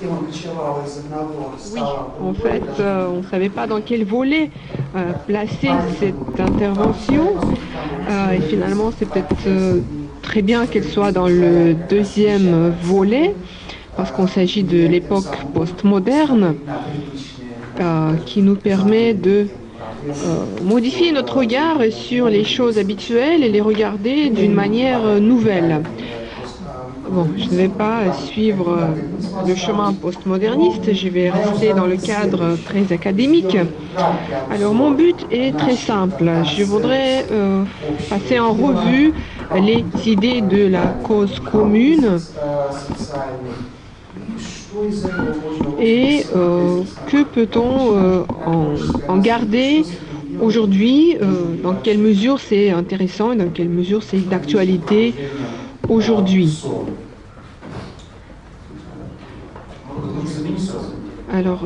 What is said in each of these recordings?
Oui, en fait, on ne savait pas dans quel volet placer cette intervention. Et finalement, c'est peut-être très bien qu'elle soit dans le deuxième volet, parce qu'on s'agit de l'époque postmoderne, qui nous permet de modifier notre regard sur les choses habituelles et les regarder d'une manière nouvelle. Bon, je ne vais pas suivre le chemin postmoderniste, je vais rester dans le cadre très académique. Alors, mon but est très simple. Je voudrais passer en revue les idées de la cause commune et que peut-on en garder aujourd'hui, dans quelle mesure c'est intéressant et dans quelle mesure c'est d'actualité aujourd'hui. Alors,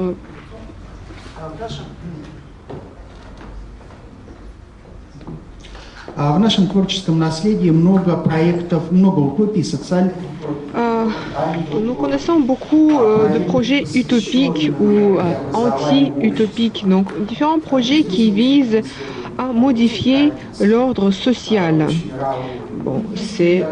В нашем творческом наследии много проектов, много утопий, социальных. euh, nous connaissons beaucoup de projets utopiques ou anti-utopiques, donc différents projets qui visent à modifier l'ordre social. Bon, c'est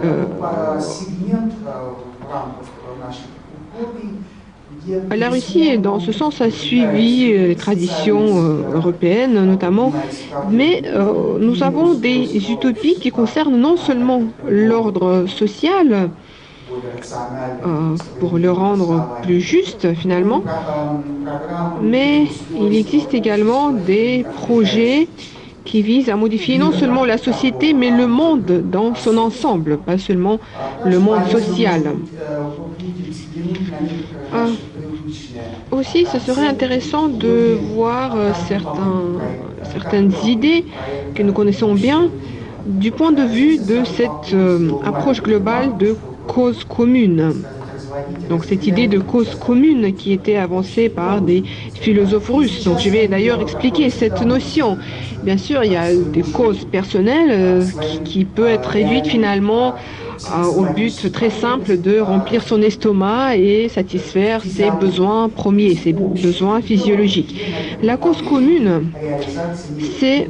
la Russie, dans ce sens, a suivi les traditions européennes notamment, mais nous avons des utopies qui concernent non seulement l'ordre social, pour le rendre plus juste finalement, mais il existe également des projets qui visent à modifier non seulement la société, mais le monde dans son ensemble, pas seulement le monde social. Aussi, ce serait intéressant de voir certaines idées que nous connaissons bien du point de vue de cette approche globale de cause commune. Donc cette idée de cause commune qui était avancée par des philosophes russes. Donc je vais d'ailleurs expliquer cette notion. Bien sûr, il y a des causes personnelles qui peut être réduite finalement au but très simple de remplir son estomac et satisfaire ses besoins premiers, ses besoins physiologiques. La cause commune, c'est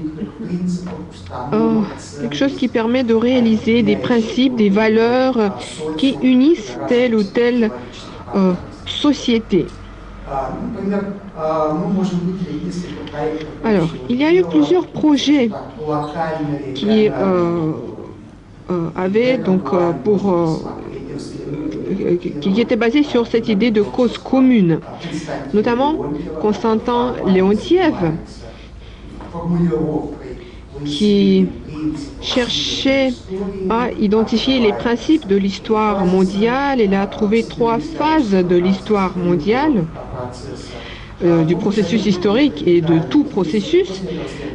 quelque chose qui permet de réaliser des principes, des valeurs qui unissent telle ou telle société. Alors, il y a eu plusieurs projets qui avaient donc qui étaient basés sur cette idée de cause commune, notamment Konstantin Léontiev, qui cherchait à identifier les principes de l'histoire mondiale. Il a trouvé 3 phases de l'histoire mondiale, du processus historique et de tout processus.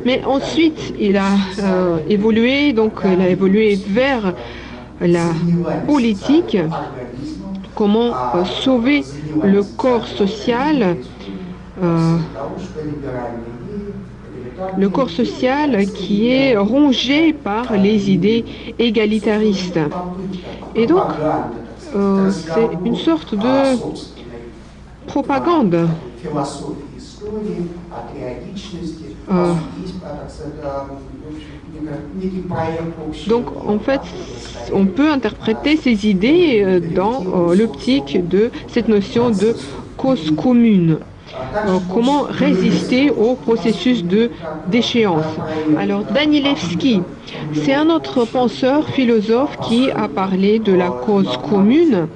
Mais ensuite, il a évolué, donc il a évolué vers la politique, comment sauver le corps social, le corps social qui est rongé par les idées égalitaristes. Et donc, c'est une sorte de propagande. Donc, en fait, on peut interpréter ces idées dans l'optique de cette notion de cause commune. Comment résister au processus de déchéance. Alors, Danilevski, c'est un autre penseur, philosophe qui a parlé de la cause commune,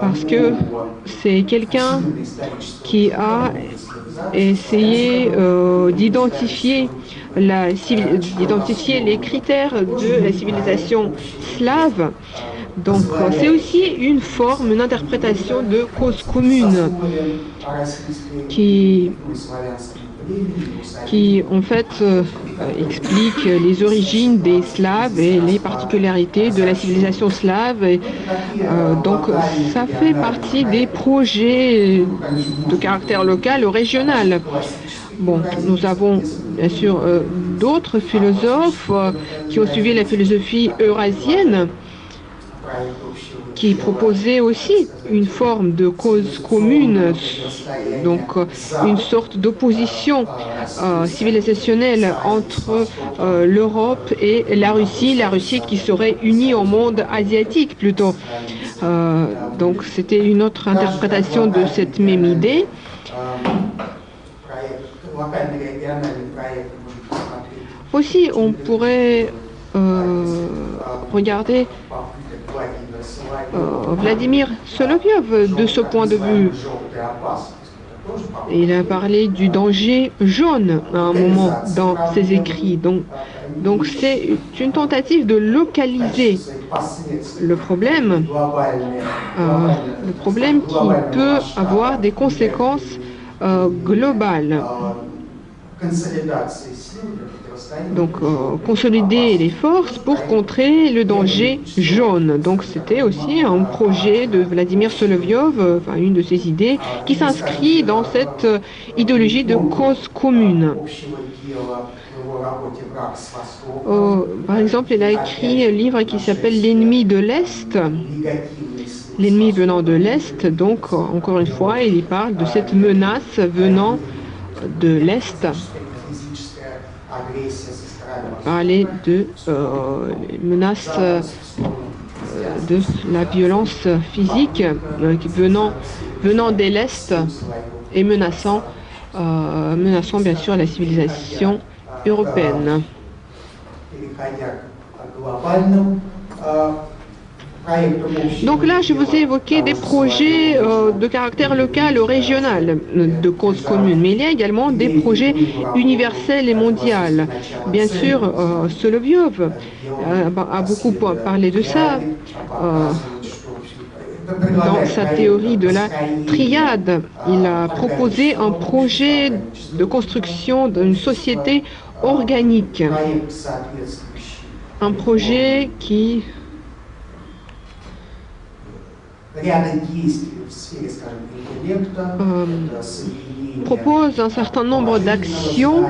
parce que c'est quelqu'un qui a essayé d'identifier les critères de la civilisation slave. Donc, c'est aussi une forme, une interprétation de cause commune qui en fait, explique les origines des Slaves et les particularités de la civilisation slave. Et, donc, ça fait partie des projets de caractère local ou régional. Bon, nous avons bien sûr d'autres philosophes qui ont suivi la philosophie eurasienne, qui proposait aussi une forme de cause commune, donc une sorte d'opposition civilisationnelle entre l'Europe et la Russie qui serait unie au monde asiatique plutôt. Donc c'était une autre interprétation de cette même idée. Aussi, on pourrait regarder Vladimir Solovyov de ce point de vue. Il a parlé du danger jaune à un moment dans ses écrits. Donc c'est une tentative de localiser le problème qui peut avoir des conséquences globales. Donc, consolider les forces pour contrer le danger jaune. Donc, c'était aussi un projet de Vladimir Solovyov, une de ses idées, qui s'inscrit dans cette idéologie de cause commune. Par exemple, il a écrit un livre qui s'appelle L'ennemi de l'Est. L'ennemi venant de l'Est, donc, encore une fois, il y parle de cette menace venant de l'Est. Parler de menaces de la violence physique venant de l'Est et menaçant bien sûr la civilisation européenne. Donc là, je vous ai évoqué des projets de caractère local ou régional, de cause commune, mais il y a également des projets universels et mondiaux. Bien sûr, Solovyov a beaucoup parlé de ça dans sa théorie de la triade. Il a proposé un projet de construction d'une société organique, un projet qui propose un certain nombre d'actions,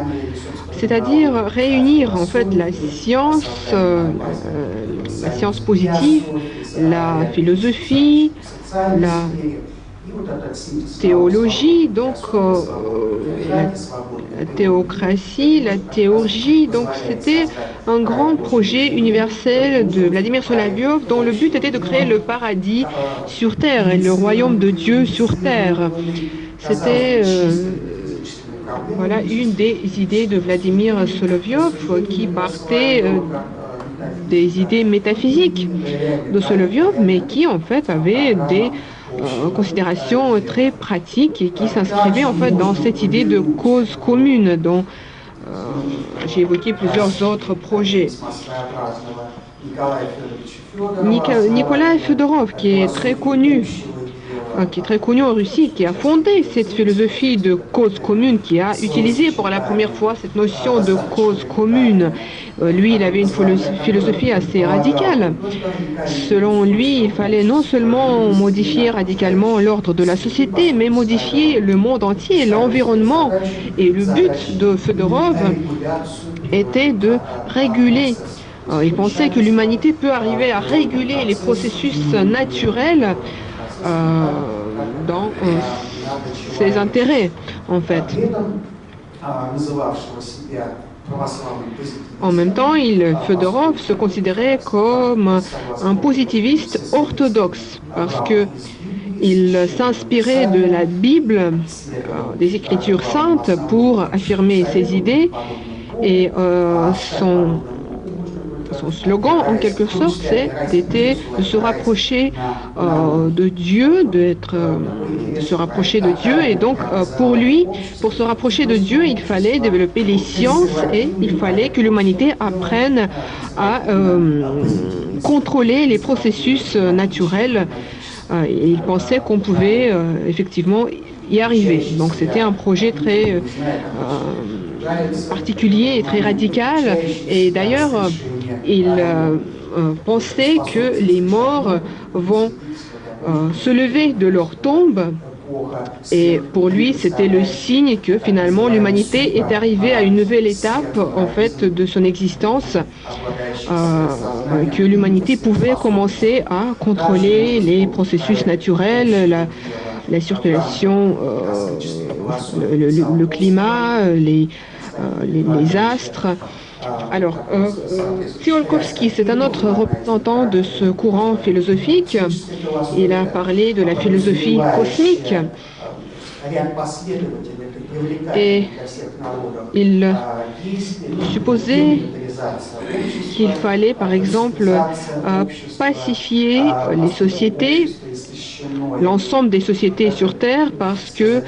c'est-à-dire réunir en fait la science positive, la philosophie, la théologie, donc la théocratie, la théurgie. Donc c'était un grand projet universel de Vladimir Solovyov dont le but était de créer le paradis sur terre et le royaume de Dieu sur terre. C'était une des idées de Vladimir Solovyov qui partait des idées métaphysiques de Solovyov, mais qui en fait avait des considérations très pratiques et qui s'inscrivaient en fait dans cette idée de cause commune dont j'ai évoqué plusieurs autres projets. Nikolai Fedorov, qui est très connu en Russie, qui a fondé cette philosophie de cause commune, qui a utilisé pour la première fois cette notion de cause commune. Lui, il avait une philosophie assez radicale. Selon lui, il fallait non seulement modifier radicalement l'ordre de la société, mais modifier le monde entier, l'environnement. Et le but de Fedorov était de réguler. Il pensait que l'humanité peut arriver à réguler les processus naturels dans ses intérêts, en fait. En même temps, Fedorov se considérait comme un positiviste orthodoxe parce qu'il s'inspirait de la Bible, des Écritures saintes pour affirmer ses idées et son slogan, en quelque sorte, c'était de se rapprocher de Dieu, de se rapprocher de Dieu. Et donc, pour lui, pour se rapprocher de Dieu, il fallait développer les sciences et il fallait que l'humanité apprenne à contrôler les processus naturels. Et il pensait qu'on pouvait effectivement y arriver. Donc, c'était un projet très particulier et très radical. Et d'ailleurs, il pensait que les morts vont se lever de leur tombe Et pour lui, c'était le signe que finalement l'humanité est arrivée à une nouvelle étape en fait de son existence, que l'humanité pouvait commencer à contrôler les processus naturels, la circulation, le climat, les astres. Alors, Tsiolkovsky, c'est un autre représentant de ce courant philosophique. Il a parlé de la philosophie cosmique et il supposait qu'il fallait, par exemple, pacifier les sociétés, l'ensemble des sociétés sur Terre, parce que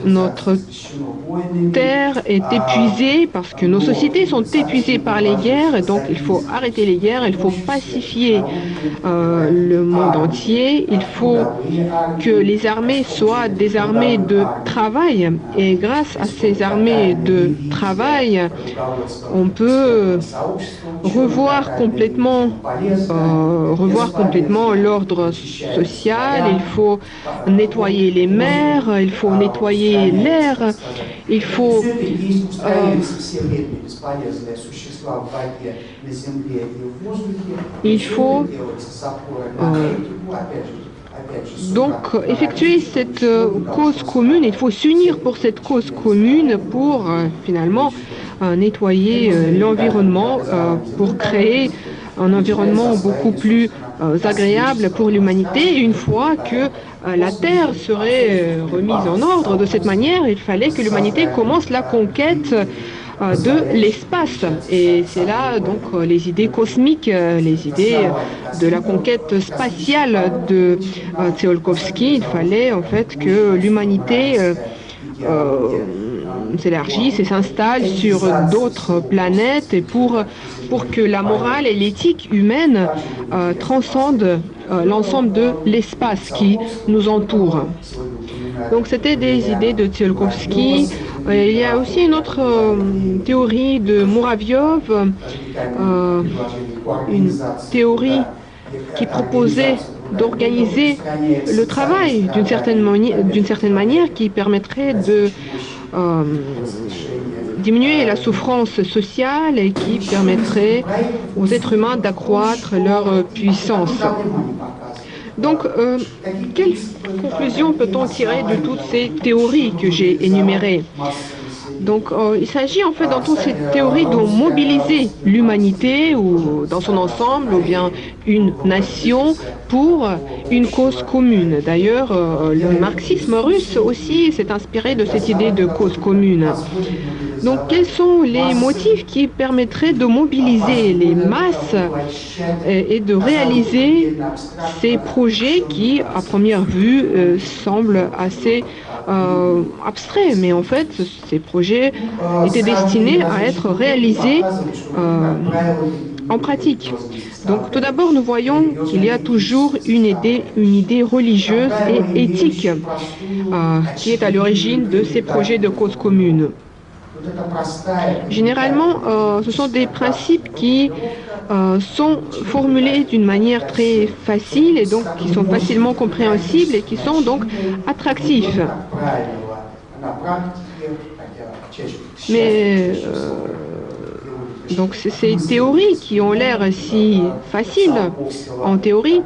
notre Terre est épuisée, parce que nos sociétés sont épuisées par les guerres, et donc il faut arrêter les guerres, il faut pacifier le monde entier, il faut que les armées soient des armées de travail, et grâce à ces armées de travail, on peut revoir complètement l'ordre social, il faut nettoyer les mers, il faut nettoyer l'air, il faut donc effectuer cette cause commune, il faut s'unir pour cette cause commune pour finalement nettoyer l'environnement, pour créer un environnement beaucoup plus agréable pour l'humanité. Une fois que la Terre serait remise en ordre de cette manière, il fallait que l'humanité commence la conquête de l'espace. Et c'est là donc les idées cosmiques, les idées de la conquête spatiale de Tsiolkovsky. Il fallait en fait que l'humanité s'élargisse et s'installe sur d'autres planètes, et pour que la morale et l'éthique humaine transcendent l'ensemble de l'espace qui nous entoure. Donc c'était des idées de Tsiolkovsky. Il y a aussi une autre théorie de Muraviov, une théorie qui proposait d'organiser le travail d'une certaine manière qui permettrait de diminuer la souffrance sociale et qui permettrait aux êtres humains d'accroître leur puissance. Donc, quelle conclusion peut-on tirer de toutes ces théories que j'ai énumérées? Donc, il s'agit en fait dans toutes ces théories de mobiliser l'humanité ou dans son ensemble, ou bien une nation, pour une cause commune. D'ailleurs, le marxisme russe aussi s'est inspiré de cette idée de cause commune. Donc, quels sont les motifs qui permettraient de mobiliser les masses et de réaliser ces projets qui, à première vue, semblent assez abstraits, mais en fait, ces projets étaient destinés à être réalisés en pratique. Donc, tout d'abord, nous voyons qu'il y a toujours une idée religieuse et éthique qui est à l'origine de ces projets de cause commune. Généralement, ce sont des principes qui sont formulés d'une manière très facile et donc qui sont facilement compréhensibles et qui sont donc attractifs. Mais donc ces théories qui ont l'air si faciles en théorie,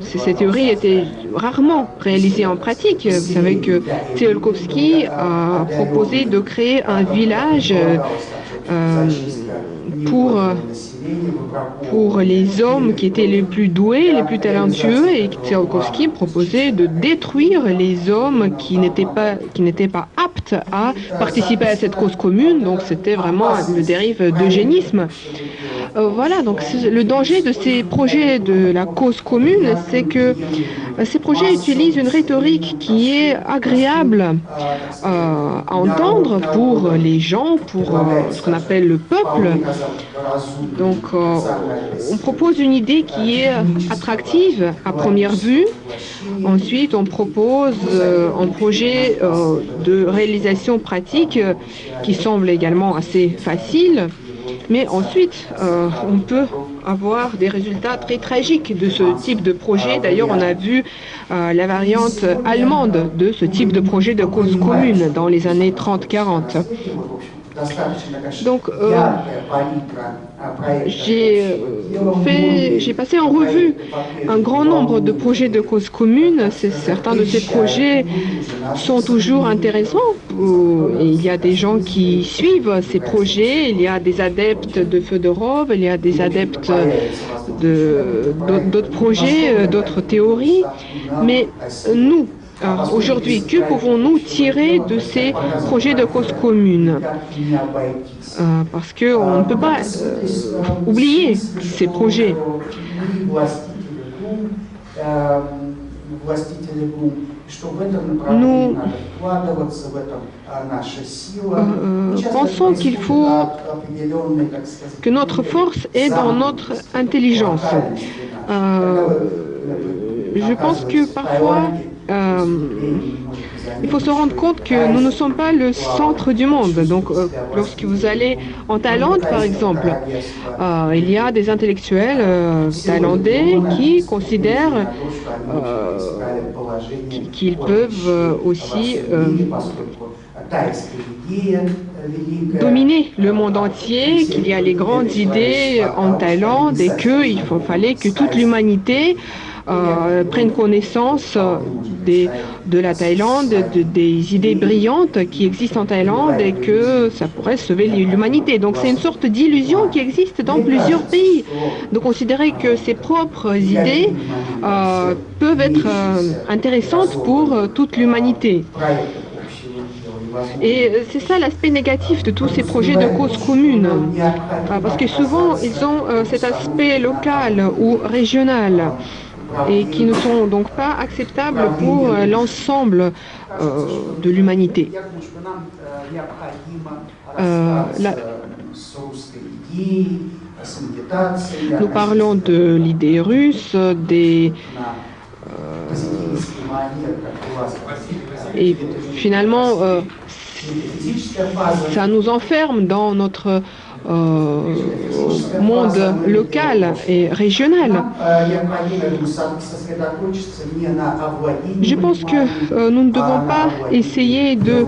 ces théories étaient rarement réalisées en pratique. Vous savez que Tsiolkovsky a proposé de créer un village pour les hommes qui étaient les plus doués, les plus talentueux, et Tsiolkovsky proposait de détruire les hommes qui n'étaient pas aptes à participer à cette cause commune. Donc c'était vraiment le dérive d'eugénisme. Voilà, donc le danger de ces projets de la cause commune, c'est que ces projets utilisent une rhétorique qui est agréable à entendre pour les gens, pour ce qu'on appelle le peuple. Donc, on propose une idée qui est attractive à première vue. Ensuite, on propose un projet de réalisation pratique qui semble également assez facile. Mais ensuite, on peut avoir des résultats très tragiques de ce type de projet. D'ailleurs, on a vu la variante allemande de ce type de projet de cause commune dans les années 30-40. Donc, j'ai passé en revue un grand nombre de projets de cause commune. Certains de ces projets sont toujours intéressants. Et il y a des gens qui suivent ces projets. Il y a des adeptes de Fedorov, il y a des adeptes d'autres projets, d'autres théories. Mais nous, aujourd'hui, que pouvons-nous tirer de ces projets de cause commune? Parce qu'on ne peut pas oublier ces projets. Nous pensons qu'il faut que notre force est dans notre intelligence. Je pense que parfois, il faut se rendre compte que nous ne sommes pas le centre du monde. Donc, lorsque vous allez en Thaïlande, par exemple, il y a des intellectuels thaïlandais qui considèrent qu'ils peuvent aussi dominer le monde entier, qu'il y a les grandes idées en Thaïlande et qu'il fallait que toute l'humanité prennent connaissance de la Thaïlande, des idées brillantes qui existent en Thaïlande et que ça pourrait sauver l'humanité. Donc c'est une sorte d'illusion qui existe dans plusieurs pays, de considérer que ses propres idées peuvent être intéressantes pour toute l'humanité. Et c'est ça l'aspect négatif de tous ces projets de cause commune, parce que souvent ils ont cet aspect local ou régional, et qui ne sont donc pas acceptables pour l'ensemble de l'humanité. Nous parlons de l'idée russe, et finalement, ça nous enferme dans notre monde local et régional. Je pense que nous ne devons pas essayer de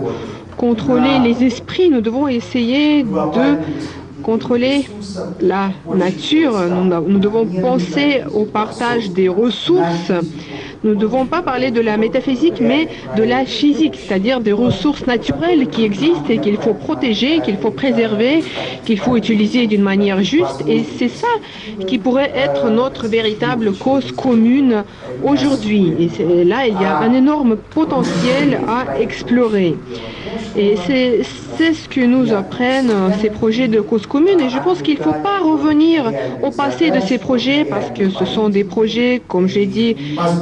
contrôler les esprits, nous devons essayer de contrôler la nature. Nous devons penser au partage des ressources. Nous ne devons pas parler de la métaphysique, mais de la physique, c'est-à-dire des ressources naturelles qui existent et qu'il faut protéger, qu'il faut préserver, qu'il faut utiliser d'une manière juste. Et c'est ça qui pourrait être notre véritable cause commune aujourd'hui. Et là, il y a un énorme potentiel à explorer. Et c'est ce que nous apprennent ces projets de cause commune. Et je pense qu'il ne faut pas revenir au passé de ces projets parce que ce sont des projets, comme j'ai dit,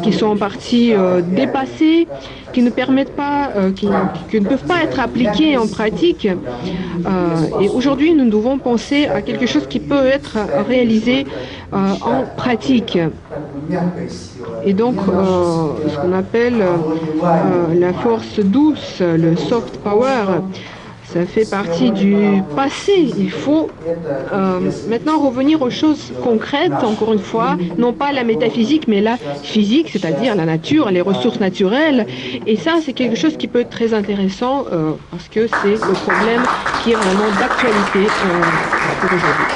qui sont en partie dépassés, qui ne permettent pas, qui ne peuvent pas être appliqués en pratique. Et aujourd'hui, nous devons penser à quelque chose qui peut être réalisé en pratique. Et donc, ce qu'on appelle la force douce, le soft power, ça fait partie du passé. Il faut maintenant revenir aux choses concrètes, encore une fois, non pas la métaphysique, mais la physique, c'est-à-dire la nature, les ressources naturelles. Et ça, c'est quelque chose qui peut être très intéressant parce que c'est le problème qui est vraiment d'actualité pour aujourd'hui.